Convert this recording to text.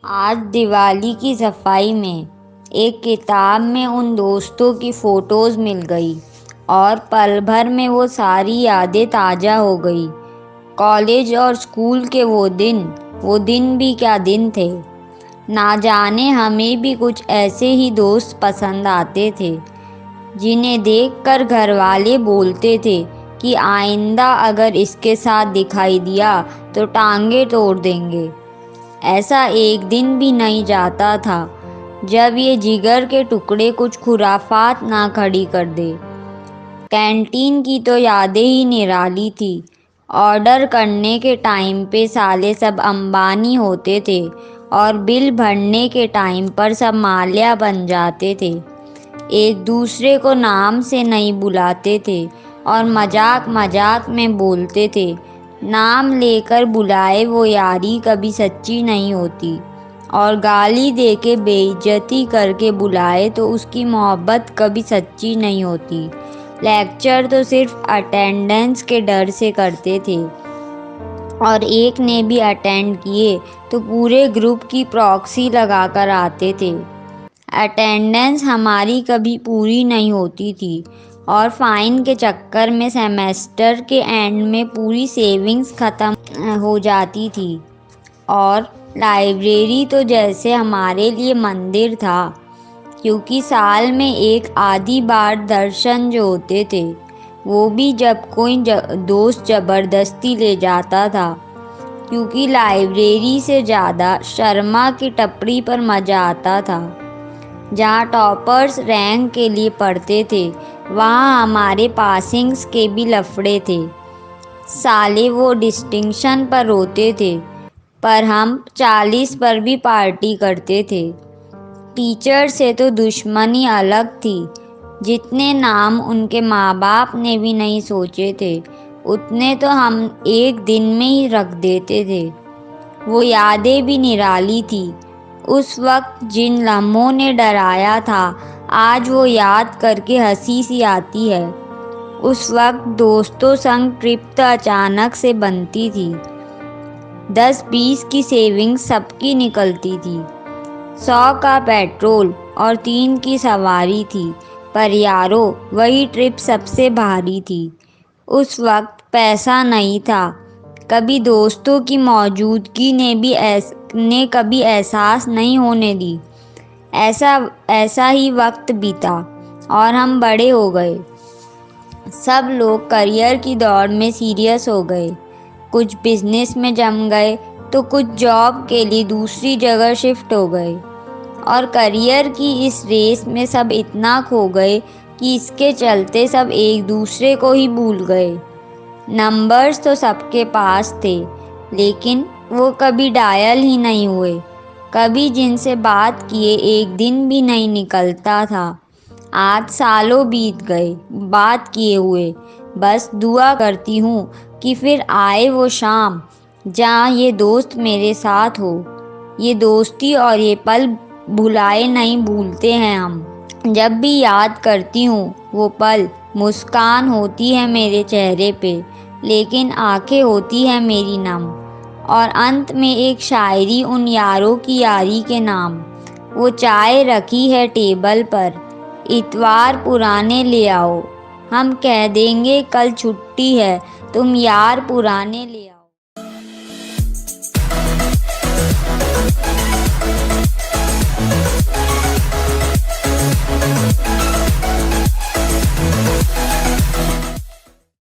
आज दिवाली की सफाई में एक किताब में उन दोस्तों की फोटोज मिल गई और पल भर में वो सारी यादें ताज़ा हो गई। कॉलेज और स्कूल के वो दिन भी क्या दिन थे। ना जाने हमें भी कुछ ऐसे ही दोस्त पसंद आते थे जिन्हें देखकर घर वाले बोलते थे कि आइंदा अगर इसके साथ दिखाई दिया तो टांगे तोड़ देंगे। ऐसा एक दिन भी नहीं जाता था जब ये जिगर के टुकड़े कुछ खुराफात ना खड़ी कर दे। कैंटीन की तो यादें ही निराली थी। ऑर्डर करने के टाइम पे साले सब अंबानी होते थे और बिल भरने के टाइम पर सब माल्या बन जाते थे। एक दूसरे को नाम से नहीं बुलाते थे और मजाक मजाक में बोलते थे, नाम लेकर बुलाए वो यारी कभी सच्ची नहीं होती, और गाली देके बेइज्जती करके बुलाए तो उसकी मोहब्बत कभी सच्ची नहीं होती। लेक्चर तो सिर्फ अटेंडेंस के डर से करते थे और एक ने भी अटेंड किए तो पूरे ग्रुप की प्रॉक्सी लगाकर आते थे। अटेंडेंस हमारी कभी पूरी नहीं होती थी और फाइन के चक्कर में सेमेस्टर के एंड में पूरी सेविंग्स ख़त्म हो जाती थी। और लाइब्रेरी तो जैसे हमारे लिए मंदिर था, क्योंकि साल में एक आधी बार दर्शन जो होते थे वो भी जब कोई दोस्त ज़बरदस्ती ले जाता था, क्योंकि लाइब्रेरी से ज़्यादा शर्मा की टपरी पर मज़ा आता था। जहाँ टॉपर्स रैंक के लिए पढ़ते थे वहाँ हमारे पासिंग्स के भी लफड़े थे। साले वो डिस्टिंक्शन पर रोते थे पर हम 40 पर भी पार्टी करते थे। टीचर से तो दुश्मनी अलग थी। जितने नाम उनके माँ बाप ने भी नहीं सोचे थे उतने तो हम एक दिन में ही रख देते थे। वो यादें भी निराली थी। उस वक्त जिन लम्हों ने डराया था आज वो याद करके हंसी सी आती है। उस वक्त दोस्तों संग ट्रिप तो अचानक से बनती थी। 10-20 की सेविंग सबकी निकलती थी। 100 का पेट्रोल और 3 की सवारी थी, पर यारो वही ट्रिप सबसे भारी थी। उस वक्त पैसा नहीं था, कभी दोस्तों की मौजूदगी ने कभी एहसास नहीं होने दी। ऐसा ही वक्त बीता और हम बड़े हो गए। सब लोग करियर की दौड़ में सीरियस हो गए, कुछ बिजनेस में जम गए तो कुछ जॉब के लिए दूसरी जगह शिफ्ट हो गए। और करियर की इस रेस में सब इतना खो गए कि इसके चलते सब एक दूसरे को ही भूल गए। नंबर्स तो सबके पास थे लेकिन वो कभी डायल ही नहीं हुए। कभी जिनसे बात किए एक दिन भी नहीं निकलता था। आज सालों बीत गए बात किए हुए। बस दुआ करती हूँ कि फिर आए वो शाम जहाँ ये दोस्त मेरे साथ हो। ये दोस्ती और ये पल भुलाए नहीं भूलते हैं हम। जब भी याद करती हूँ वो पल, मुस्कान होती है मेरे चेहरे पे, लेकिन आंखें होती है मेरी नम। और अंत में एक शायरी उन यारों की यारी के नाम। वो चाय रखी है टेबल पर, इतवार पुराने ले आओ। हम कह देंगे कल छुट्टी है, तुम यार पुराने ले आओ।